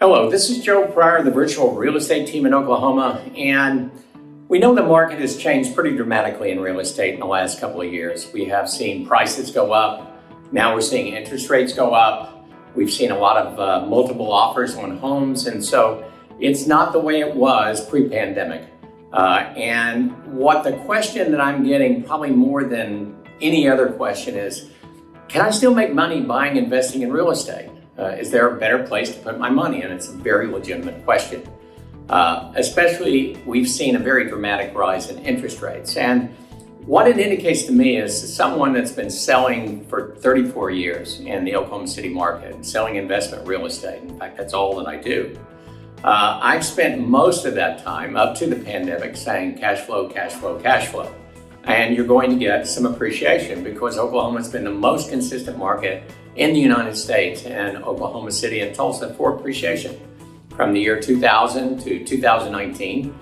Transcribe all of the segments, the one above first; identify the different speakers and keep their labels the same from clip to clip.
Speaker 1: Hello, this is Joe Pryor, the virtual real estate team in Oklahoma, and we know the market has changed pretty dramatically in real estate in the last couple of years. We have seen prices go up. Now we're seeing interest rates go up. We've seen a lot of multiple offers on homes, and so it's not the way it was pre-pandemic. And what the question that I'm getting probably more than any other question is, can I still make money buying and investing in real estate? Is there a better place to put my money? And it's a very legitimate question. Especially, we've seen a very dramatic rise in interest rates. And what it indicates to me is someone that's been selling for 34 years in the Oklahoma City market, selling investment real estate. In fact, that's all that I do. I've spent most of that time up to the pandemic saying cash flow, cash flow, cash flow. And you're going to get some appreciation because Oklahoma's been the most consistent market in the United States, and Oklahoma City and Tulsa for appreciation. From the year 2000 to 2019,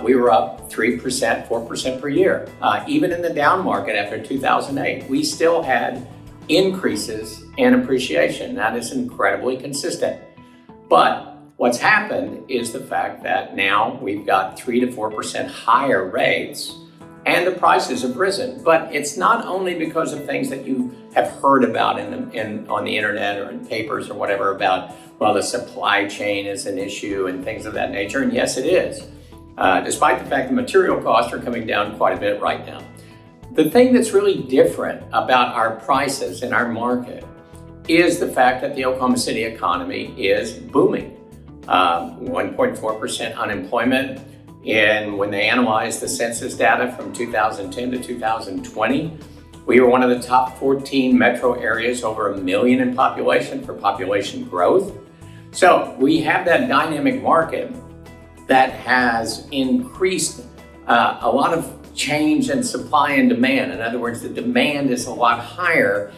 Speaker 1: we were up 3%, 4% per year. Even in the down market after 2008, we still had increases in appreciation. That is incredibly consistent. But what's happened is the fact that now we've got 3 to 4% higher rates and the prices have risen. But it's not only because of things that you have heard about on the internet or in papers or whatever about, well, the supply chain is an issue and things of that nature. And yes, it is, despite the fact that material costs are coming down quite a bit right now. The thing that's really different about our prices in our market is the fact that the Oklahoma City economy is booming. 1.4% unemployment. And when they analyzed the census data from 2010 to 2020, we were one of the top 14 metro areas over 1 million in population for population growth. So we have that dynamic market that has increased a lot of change in supply and demand. In other words, the demand is a lot higher,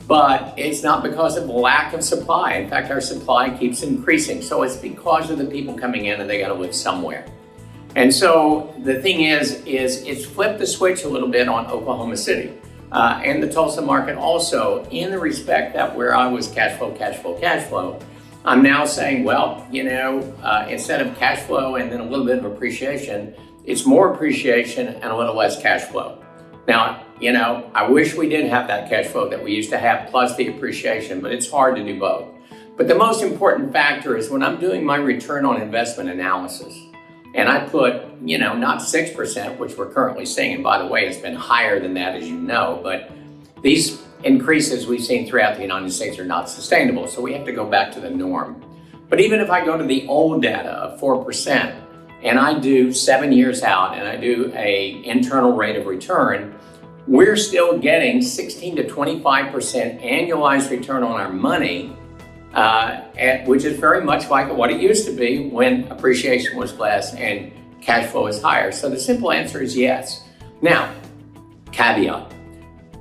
Speaker 1: but it's not because of lack of supply. In fact, our supply keeps increasing. So it's because of the people coming in and they got to live somewhere. And so the thing is it's flipped the switch a little bit on Oklahoma City and the Tulsa market also, in the respect that where I was cash flow, cash flow, cash flow, I'm now saying, well, instead of cash flow and then a little bit of appreciation, it's more appreciation and a little less cash flow. Now, I wish we did have that cash flow that we used to have plus the appreciation, but it's hard to do both. But the most important factor is when I'm doing my return on investment analysis, and I put, not 6%, which we're currently seeing. And by the way, it's been higher than that, as you know, but these increases we've seen throughout the United States are not sustainable. So we have to go back to the norm. But even if I go to the old data of 4%, and I do 7 years out, and I do a internal rate of return, we're still getting 16 to 25% annualized return on our money, which is very much like what it used to be when appreciation was less and cash flow is higher. So the simple answer is yes. Now, caveat,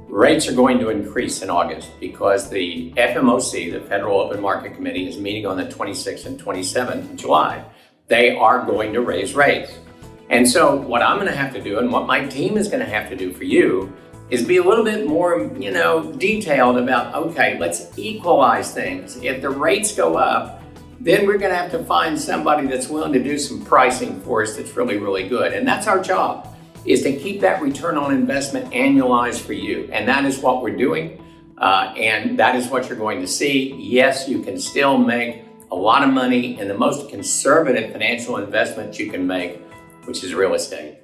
Speaker 1: rates are going to increase in August because the FMOC, the Federal Open Market Committee, is meeting on the 26th and 27th of July. They are going to raise rates. And so what I'm going to have to do, and what my team is going to have to do for you, is be a little bit more, detailed about, okay, let's equalize things. If the rates go up, then we're going to have to find somebody that's willing to do some pricing for us that's really, really good. And that's our job, is to keep that return on investment annualized for you. And that is what we're doing. And that is what you're going to see. Yes, you can still make a lot of money in the most conservative financial investment you can make, which is real estate.